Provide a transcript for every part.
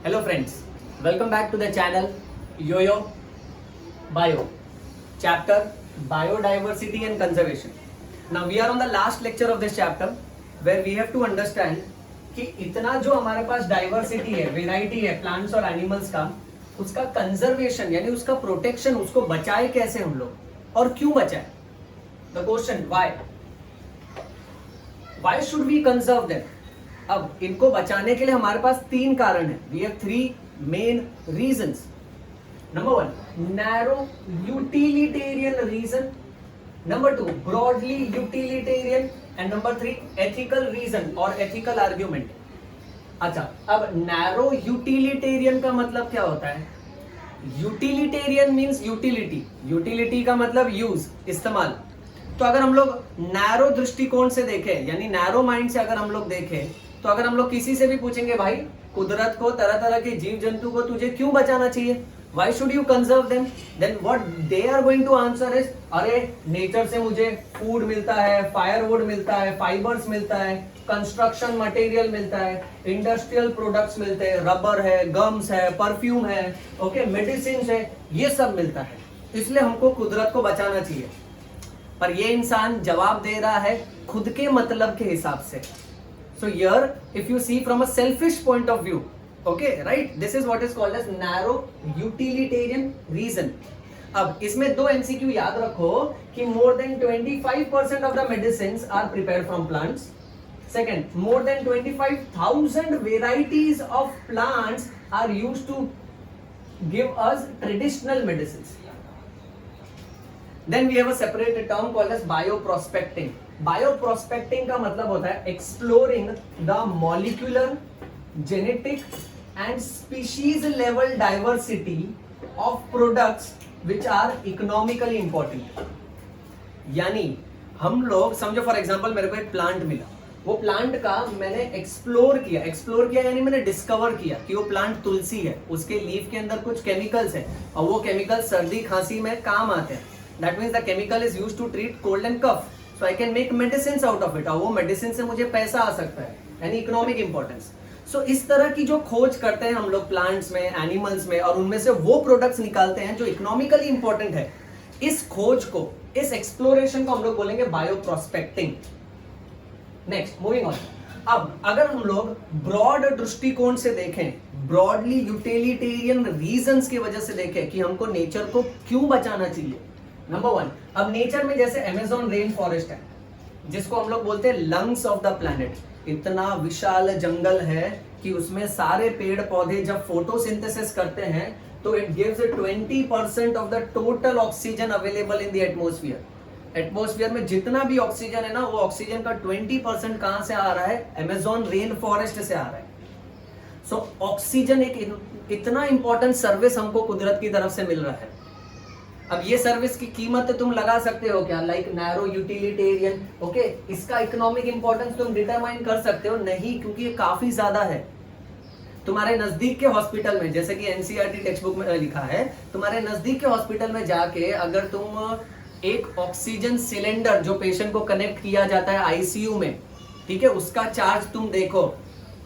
Hello friends, welcome back to the channel Yo-Yo Bio, chapter Biodiversity and Conservation. Now we are on the last lecture of this chapter where we have to understand कि इतना जो हमारे पास diversity है, variety है plants और animals का, उसका conservation यानी उसका प्रोटेक्शन, उसको बचाए कैसे हम लोग और क्यों बचाए. The question why should we conserve them. अब इनको बचाने के लिए हमारे पास तीन कारण है. We have three main reasons. Number one, narrow utilitarian reason. Number two, broadly utilitarian. And number three, ethical reason और एथिकल आर्ग्यूमेंट. अच्छा, अब नैरो यूटिलिटेरियन का मतलब क्या होता है? Utilitarian means utility. यूटिलिटी का मतलब यूज, इस्तेमाल. तो अगर हम लोग नैरो दृष्टिकोण से देखें, यानी नैरो माइंड से अगर हम लोग देखें, तो अगर हम लोग किसी से भी पूछेंगे भाई कुदरत को, तरह तरह के जीव जंतु को तुझे क्यों बचाना चाहिए, why should you conserve them, then what they are going to answer is, अरे नेचर से मुझे फूड मिलता है, फायरवुड मिलता है, फाइबर्स मिलता है, कंस्ट्रक्शन मटेरियल मिलता है, इंडस्ट्रियल प्रोडक्ट्स मिलते हैं, रबर है, गम्स है, परफ्यूम है, ओके, मेडिसिन है, ये सब मिलता है, इसलिए हमको कुदरत को बचाना चाहिए. पर ये इंसान जवाब दे रहा है खुद के मतलब के हिसाब से. So here, if you see from a selfish point of view, okay, right? This is what is called as narrow utilitarian reason. अब इसमें दो MCQ याद रखो कि more than 25% of the medicines are prepared from plants. Second, more than 25,000 varieties of plants are used to give us traditional medicines. Then we have a separate term called as bioprospecting. Bioprospecting का मतलब होता है exploring the molecular, genetic and species level diversity of products which are economically important. यानी हम लोग समझो for example मेरे को एक प्लांट मिला, वो प्लांट का मैंने एक्सप्लोर किया यानी मैंने डिस्कवर किया कि वो प्लांट तुलसी है, उसके लीफ के अंदर कुछ केमिकल्स है और वो केमिकल्स सर्दी खांसी में काम आते हैं. That means the chemical is used to treat cold and cough. So I can make medicines out of it. और वो मेडिसिन से मुझे पैसा आ सकता है, यानी इकोनॉमिक इंपॉर्टेंस. सो इस तरह की जो खोज करते हैं हम लोग प्लांट्स में, एनिमल्स में, और उनमें से वो प्रोडक्ट्स निकालते हैं जो इकोनॉमिकली इंपॉर्टेंट है. इस खोज को, इस एक्सप्लोरेशन को हम लोग बोलेंगे bio prospecting. Next, moving on. अब अगर हम लोग ब्रॉड दृष्टिकोण से देखें, ब्रॉडली यूटिलिटेरियन रीजंस की वजह से देखें कि हमको नेचर को क्यों बचाना चाहिए. नंबर वन, अब नेचर में जैसे अमेज़न रेन फॉरेस्ट है, जिसको हम लोग बोलते हैं लंग्स ऑफ द प्लैनेट. इतना विशाल जंगल है कि उसमें सारे पेड़ पौधे जब फोटोसिंथेसिस करते हैं तो it gives 20% of the total oxygen available in the atmosphere. Atmosphere में जितना भी ऑक्सीजन है ना, वो ऑक्सीजन का 20% कहां से आ रहा है? अमेज़न रेन फॉरेस्ट से आ रहा है. सो ऑक्सीजन एक इतना इंपॉर्टेंट सर्विस हमको कुदरत की तरफ से मिल रहा है. अब ये सर्विस की कीमत तुम लगा सकते हो क्या? लाइक नैरो यूटिलिटेरियन, ओके, इसका इकोनॉमिक इंपॉर्टेंस तुम डिटरमाइन कर सकते हो? नहीं, क्योंकि ये काफी ज्यादा है. तुम्हारे नजदीक के हॉस्पिटल में, जैसे कि एनसीईआरटी टेक्स्ट बुक में लिखा है, तुम्हारे नजदीक के हॉस्पिटल में जाके अगर तुम एक ऑक्सीजन सिलेंडर जो पेशेंट को कनेक्ट किया जाता है आईसीयू में, ठीक है, उसका चार्ज तुम देखो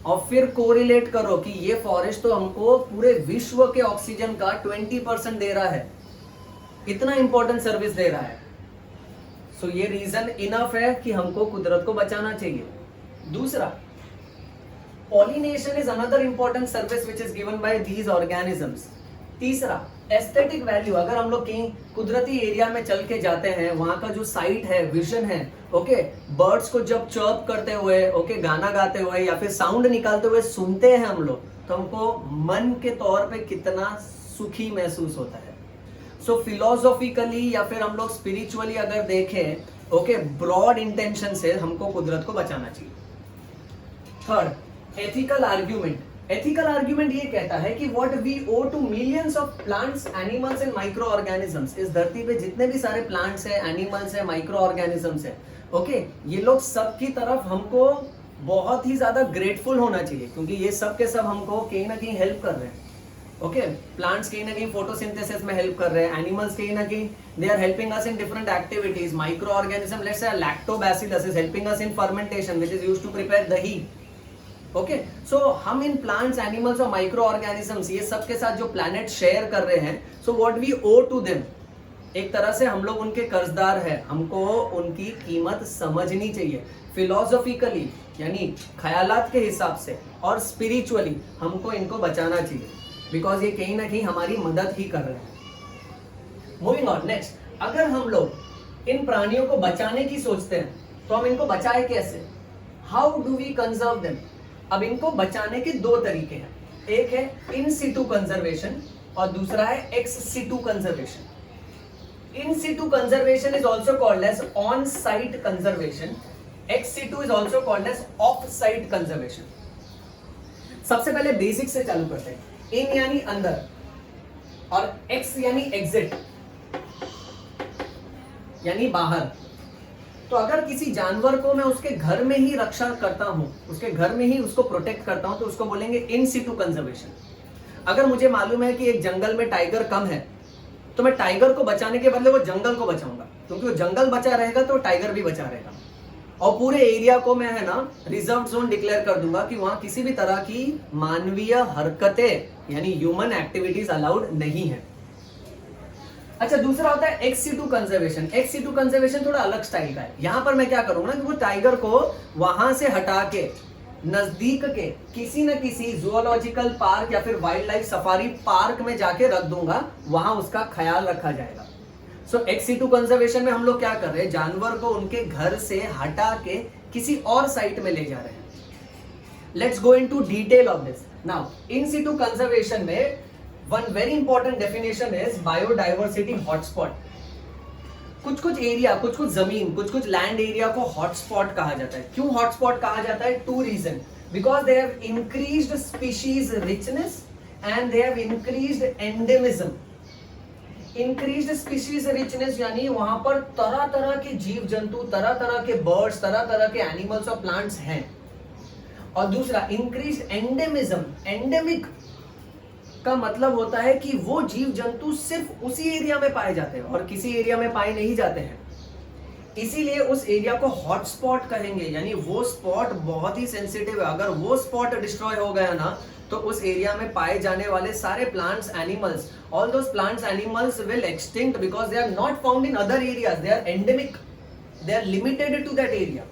और फिर कोरिलेट करो कि ये फॉरेस्ट तो हमको पूरे विश्व के ऑक्सीजन का 20% दे रहा है, इतना इंपॉर्टेंट सर्विस दे रहा है. सो ये रीजन इनफ है कि हमको कुदरत को बचाना चाहिए. दूसरा, pollination is another important service which is given by these organisms. तीसरा, एस्थेटिक वैल्यू. अगर हम लोग कहीं कुदरती एरिया में चल के जाते हैं, वहां का जो साइट है, विजन है, ओके, बर्ड्स को जब चर्प करते हुए, ओके, गाना गाते हुए या फिर साउंड निकालते हुए सुनते हैं हम लोग, तो हमको मन के तौर पे कितना सुखी महसूस होता है. सो फिलोसॉफिकली या फिर हम लोग स्पिरिचुअली अगर देखें, ओके, ब्रॉड इंटेंशन से हमको कुदरत को बचाना चाहिए. Third, ethical argument. Ethical argument ये कहता है कि what we owe to millions of plants, animals and microorganisms. इस धरती पे जितने भी सारे प्लांट्स है, एनिमल्स है, माइक्रो ऑर्गेनिजम्स है, ओके, ये लोग सबकी तरफ हमको बहुत ही ज्यादा ग्रेटफुल होना चाहिए, क्योंकि ये सब के सब हमको कहीं ना कहीं हेल्प कर रहे हैं. ओके, प्लांट्स कहीं ना कहीं फोटोसिंथेसिस में हेल्प कर रहे हैं, एनिमल्स कहीं ना कहीं they are helping us in different activities, microorganism let's say lactobacillus is helping us in fermentation which is used to prepare dahi. Okay so हम इन प्लांट्स एनिमल्स और माइक्रो ऑर्गेनिजम्स ये सब के साथ जो प्लैनेट शेयर कर रहे हैं, so what we owe to them, एक तरह से हम लोग उनके कर्जदार हैं, हमको उनकी कीमत समझनी चाहिए। फिलोसॉफिकली यानी ख्यालात के हिसाब से और स्पिरिचुअली हमको इनको बचाना चाहिए, बिकॉज ये कहीं ना कहीं हमारी मदद ही कर रहे हैं। मूविंग ऑन नेक्स्ट, अगर हम लोग इन प्राणियों को बचाने की सोचते हैं तो हम इनको बचाए कैसे? How do we conserve them? अब इनको बचाने के दो तरीके हैं, एक है इन सिटू कंजर्वेशन और दूसरा है ex situ conservation. In situ conservation is also called as on site conservation, ex situ is also called as off site conservation. सबसे पहले बेसिक से चालू करते हैं। इन यानी अंदर और एक्स यानी एग्जिट यानी बाहर। तो अगर किसी जानवर को मैं उसके घर में ही रक्षा करता हूं, उसके घर में ही उसको प्रोटेक्ट करता हूं, तो उसको बोलेंगे इन सिटू कंजर्वेशन। अगर मुझे मालूम है कि एक जंगल में टाइगर कम है तो मैं टाइगर को बचाने के बदले वो जंगल को बचाऊंगा, क्योंकि वो जंगल बचा रहेगा तो टाइगर भी बचा रहेगा। और पूरे एरिया को मैं है ना रिजर्व जोन डिक्लेयर कर दूंगा कि वहां किसी भी तरह की मानवीय हरकतें यानी ह्यूमन एक्टिविटीज अलाउड नहीं है। अच्छा, दूसरा होता है ex situ conservation. Ex situ conservation थोड़ा अलग स्टाइल का है। यहां पर मैं क्या करूंगा कि वो टाइगर को वहां से हटा के नजदीक के किसी न किसी जूलॉजिकल पार्क या फिर वाइल्ड लाइफ सफारी पार्क में जाके रख दूंगा, वहां उसका ख्याल रखा जाएगा। सो एक्स सिटू कंजर्वेशन में हम लोग क्या कर रहे हैं, जानवर को उनके घर से हटा के किसी और साइट में ले जा रहे हैं। Let's go into detail of this now. In situ conservation में one very important definition is biodiversity hotspot. कुछ एरिया, कुछ जमीन, कुछ लैंड एरिया को हॉटस्पॉट कहा जाता है। क्यों हॉटस्पॉट कहा जाता है? Two reason, because they have increased species richness and they have increased endemism. Increased species richness यानी वहां पर तरह तरह के जीव जंतु, तरह तरह के बर्ड्स, तरह तरह के एनिमल्स और प्लांट्स हैं। और दूसरा इंक्रीज्ड एंडेमिज्म। एंडेमिक का मतलब होता है कि वो जीव जंतु सिर्फ उसी एरिया में पाए जाते हैं और किसी एरिया में पाए नहीं जाते हैं, इसीलिए उस एरिया को हॉटस्पॉट कहेंगे। यानी वो स्पॉट बहुत ही सेंसिटिव है। अगर वो स्पॉट डिस्ट्रॉय हो गया ना तो उस एरिया में पाए जाने वाले सारे plants, animals, all those plants, animals will extinct because they are not found in other areas, they are endemic, they are limited to that area.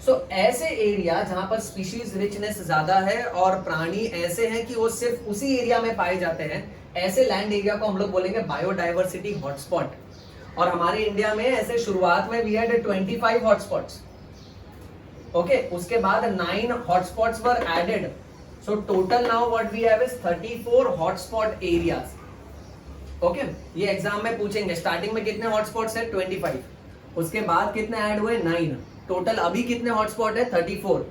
So ऐसे एरिया जहां पर स्पीशीज रिचनेस ज्यादा है और प्राणी ऐसे हैं कि वो सिर्फ उसी एरिया में पाए जाते हैं, ऐसे लैंड एरिया को हम लोग बोलेंगे बायोडाइवर्सिटी हॉटस्पॉट। और हमारे इंडिया में ऐसे शुरुआत में वी हैड 25 हॉटस्पॉट्स। ओके, उसके बाद 9 hotspots were added. So total now what we have is 34 hotspot areas. Okay, ये एग्जाम में पूछेंगे स्टार्टिंग में कितने हॉटस्पॉट्स है 25, उसके बाद कितने ऐड हुए 9, टोटल अभी कितने हॉटस्पॉट है 34।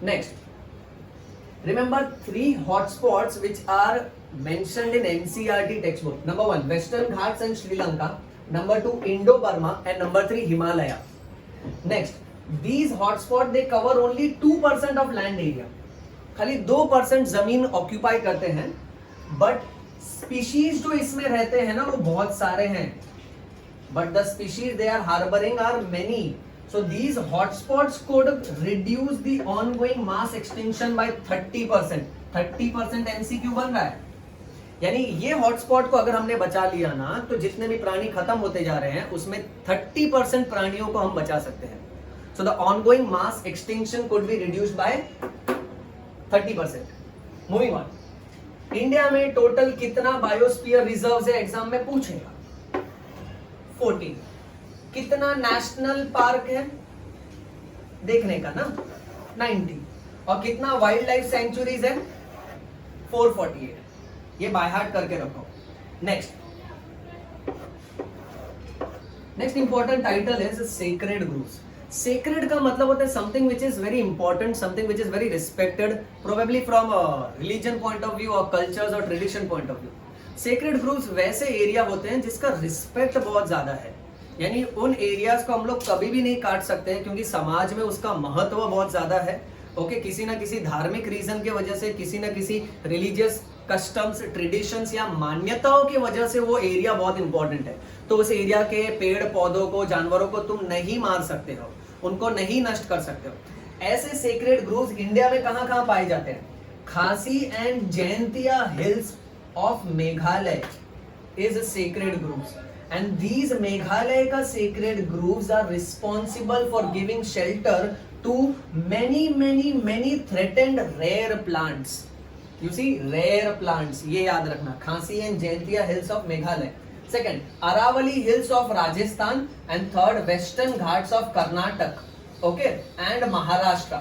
Next, remember 3 hotspots which are mentioned in NCERT textbook. Number 1 Western Ghats and Sri Lanka, number 2 Indo Burma and number 3 Himalaya. Next, these hotspot they cover only 2% of land area, खाली 2% जमीन ऑक्यूपाई करते हैं, but species जो इसमें रहते हैं ना वो बहुत सारे हैं, but the species they are harboring are many. So these hotspots could reduce the ongoing mass extinction by 30%. 30% MCQ बन रहा है। यानी ये हॉटस्पॉट को अगर हमने बचा लिया ना तो जितने भी प्राणी खत्म होते जा रहे हैं उसमें 30% प्राणियों को हम बचा सकते हैं। So the ongoing mass extinction could be reduced by 30%. Moving on. India में टोटल कितना बायोस्फीयर रिजर्व्स है एग्जाम में पूछेगा? 14. कितना नेशनल पार्क है देखने का ना? 90. और कितना वाइल्ड लाइफ सेंचुरीज है? 448. ये बाय हार्ट करके रखो। Next important title is sacred grooves. Sacred का मतलब होता है something which is very important, something which is very respected, probably from religion point of view और कल्चर्स और tradition point of view. Sacred grooves वैसे area होते हैं जिसका रिस्पेक्ट बहुत ज्यादा है, यानी उन एरियाज को हम लोग कभी भी नहीं काट सकते हैं क्योंकि समाज में उसका महत्व बहुत ज्यादा है। ओके, किसी ना किसी धार्मिक रीजन की वजह से, किसी ना किसी रिलीजियस कस्टम्स, ट्रेडिशंस या मान्यताओं की वजह से वो एरिया बहुत इंपॉर्टेंट है। तो उस एरिया के पेड़ पौधों को, जानवरों को तुम नहीं मार सकते हो, उनको नहीं नष्ट कर सकते हो। ऐसे सेक्रेड ग्रूव्स इंडिया में कहां कहां पाए जाते हैं? Khasi and Jaintia hills of Meghalaya is sacred groves, and these Meghalaya का sacred groves are responsible for giving shelter to many threatened rare plants. You see, rare plants, ये याद रखना. Khasi and Jaintia hills of Meghalaya. Second, Aravalli hills of Rajasthan, and third, Western Ghats of Karnataka, okay, and Maharashtra.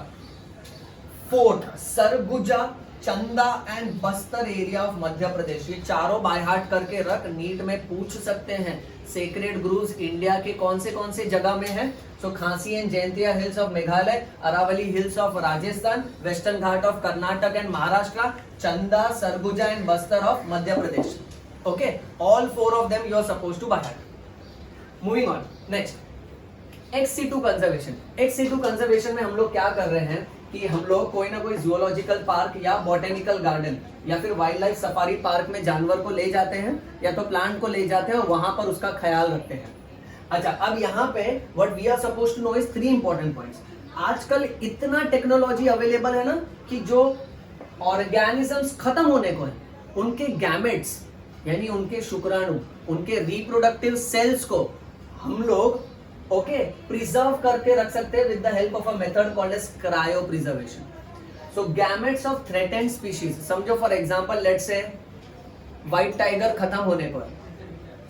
Fourth, Surguja, Chanda and Bastar area of Madhya Pradesh. ये चारों by heart करके रख, NEET में पूछ सकते हैं. सेक्रेड ग्रूव्स इंडिया के कौन से जगह में है? So Khasi and Jaintia hills of Meghalaya, Aravalli hills of Rajasthan, western Ghat of Karnataka and Maharashtra, Chanda, Surguja and Bastar of Madhya Pradesh. Okay, all 4 of them you are supposed to by heart. Moving on, next, ex-situ conservation. ex-situ conservation में हम लोग क्या कर रहे हैं कि हम लोग कोई ना कोई जूलॉजिकल पार्क या बॉटेनिकल गार्डन या फिर वाइल्ड लाइफ सफारी पार्क में जानवर को ले जाते हैं या तो प्लांट को ले जाते हैं और वहां पर उसका ख्याल रखते हैं. अच्छा, अब यहाँ पे what we are supposed to know is 3 important points. आजकल इतना टेक्नोलॉजी अवेलेबल है ना कि जो ऑर्गेनिजम्स खत्म होने को है उनके गैमेट्स यानी उनके शुक्राणु, उनके रिप्रोडक्टिव सेल्स को हम लोग प्रिजर्व करके रख सकते हैं with the help of a method called as cryopreservation. So gametes of threatened species, समझो for example let's say white tiger खत्म होने को है.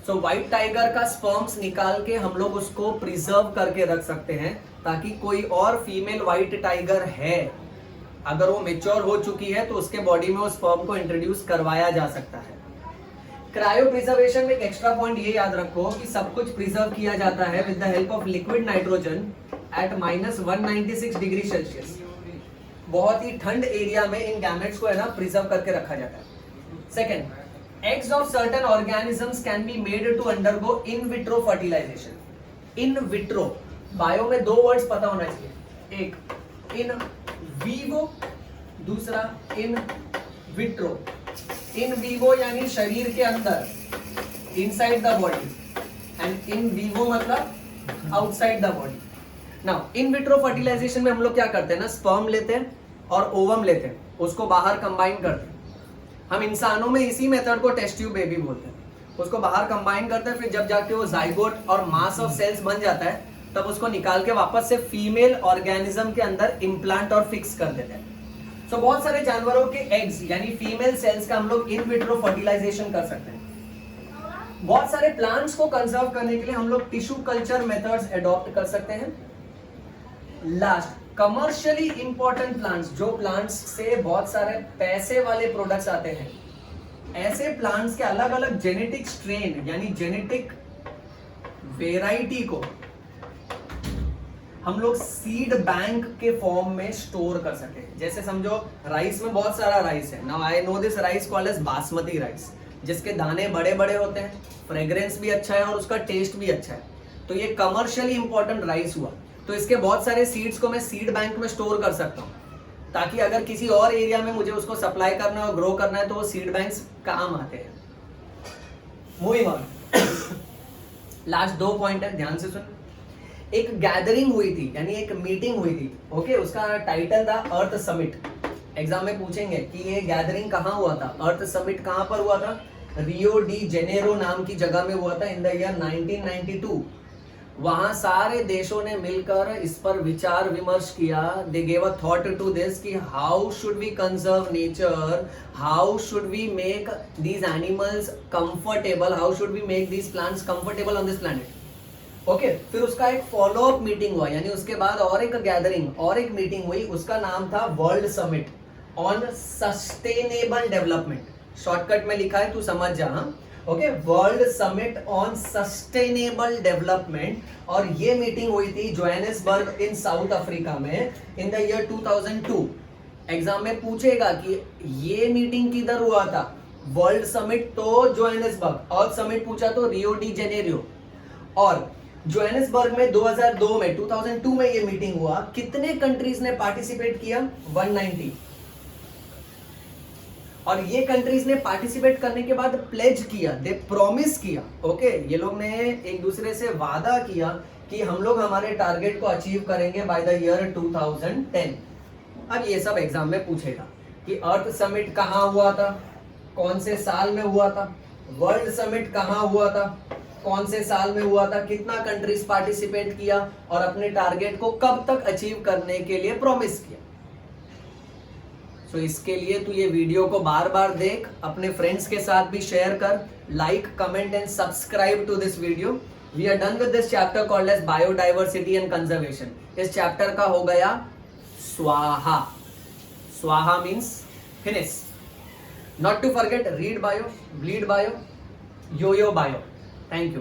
सो व्हाइट टाइगर का स्पर्म्स निकाल के हम लोग उसको प्रिजर्व करके रख सकते हैं ताकि कोई और फीमेल व्हाइट टाइगर है, अगर वो मेच्योर हो चुकी है तो उसके बॉडी में वो स्पर्म को इंट्रोड्यूस करवाया जा सकता है. क्रायो प्रिजर्वेशन में एक एक्स्ट्रा पॉइंट ये याद रखो कि सब कुछ प्रिजर्व किया जाता है with the help of liquid nitrogen eight -196 degree Celsius. बहुत ही ठंड एरिया में इन गैमेट्स को है ना प्रिजर्व करके रखा जाता है. Second, eggs of certain organisms can be made to undergo in vitro fertilization. in vitro bio में 2 वर्ड्स पता होना चाहिए, एक in vivo, दूसरा in vitro. in vivo यानी शरीर के अंदर, inside the body, and in vivo मतलब outside the body. Now in vitro fertilization में हम लोग क्या करते हैं ना, स्पर्म लेते हैं और ओवम लेते हैं, उसको बाहर कंबाइन करते हैं. हम इंसानों में इसी मेथड को टेस्ट ट्यूब बेबी बोलते हैं. उसको बाहर कंबाइन करते हैं, फिर जब जाके वो जाइगोट और मास ऑफ सेल्स बन जाता है तब उसको निकाल के वापस से फीमेल ऑर्गेनिज्म के अंदर इम्प्लांट और फिक्स कर देते हैं. सो बहुत सारे जानवरों के एग्स यानी फीमेल सेल्स का हम लोग इन विट्रो फर्टिलाइजेशन कर सकते हैं. बहुत सारे प्लांट्स को कंजर्व करने के लिए हम लोग टिश्यू कल्चर मेथड्स एडॉप्ट कर सकते हैं. लास्ट, कमर्शियली इंपॉर्टेंट प्लांट्स, जो प्लांट्स से बहुत सारे पैसे वाले प्रोडक्ट्स आते हैं, ऐसे प्लांट्स के अलग अलग जेनेटिक स्ट्रेन यानी जेनेटिक वेराइटी को हम लोग सीड बैंक के फॉर्म में स्टोर कर सके. जैसे समझो राइस में बहुत सारा राइस है. Now I know this rice called as basmati rice, जिसके दाने बड़े बड़े होते हैं, फ्रेग्रेंस भी अच्छा है और उसका टेस्ट भी अच्छा है. तो ये कमर्शियली इंपॉर्टेंट राइस हुआ. तो इसके बहुत सारे सीड्स को मैं सीड बैंक में स्टोर कर सकता हूँ ताकि अगर किसी और एरिया में मुझे उसको सप्लाई करना है और ग्रो करना है तो वो सीड बैंक्स काम आते हैं. मूविंग ऑन, लास्ट 2 पॉइंट है, ध्यान से सुन. एक गैदरिंग हुई थी यानी एक मीटिंग हुई थी, ओके, उसका टाइटल था अर्थ समिट. एग्जाम में पूछेंगे कि ये गैदरिंग कहाँ हुआ था, अर्थ समिट कहाँ पर हुआ था? रियो डी जेनेरो नाम की जगह में हुआ था इन द ईयर 1992. वहां सारे देशों ने मिलकर इस पर विचार विमर्श किया. They gave a thought to this कि how should we conserve nature, how should we make these animals comfortable, how should we make these plants comfortable on this planet. Okay, फिर उसका एक फॉलो अप मीटिंग हुआ यानी उसके बाद और एक गैदरिंग और एक मीटिंग हुई. उसका नाम था world summit on sustainable development. Shortcut में लिखा है, तू समझ जा. Okay, world summit on sustainable development. और ये मीटिंग हुई थी जोहानिसबर्ग इन साउथ अफ्रीका में इन द ईयर 2002. एग्जाम में पूछेगा कि ये मीटिंग किधर हुआ था. वर्ल्ड समिट तो जोहानिसबर्ग, अर्थ समिट पूछा तो रियो डी जेनेरियो. और जोहानिसबर्ग में 2002 में ये मीटिंग हुआ. कितने कंट्रीज ने पार्टिसिपेट किया? 190. और ये कंट्रीज ने पार्टिसिपेट करने के बाद प्लेज किया, दे प्रॉमिस किया, ओके, ये लोग ने एक दूसरे से वादा किया कि हम लोग हमारे टारगेट को अचीव करेंगे बाय द ईयर 2010। अब ये सब एग्जाम में पूछेगा कि अर्थ समिट कहाँ हुआ था, कौन से साल में हुआ था, वर्ल्ड समिट कहाँ हुआ था, कौन से साल में हुआ था, कितना कंट्रीज पार्टिसिपेट किया और अपने टारगेट को कब तक अचीव करने के लिए प्रॉमिस किया। सो इसके लिए तू ये वीडियो को बार बार देख, अपने फ्रेंड्स के साथ भी शेयर कर, like comment and subscribe to this video. We are done with this chapter called as biodiversity and conservation. इस चैप्टर का हो गया स्वाहा। स्वाहा means finish. Not to forget read bio, bleed bio, yo yo bio. Thank you.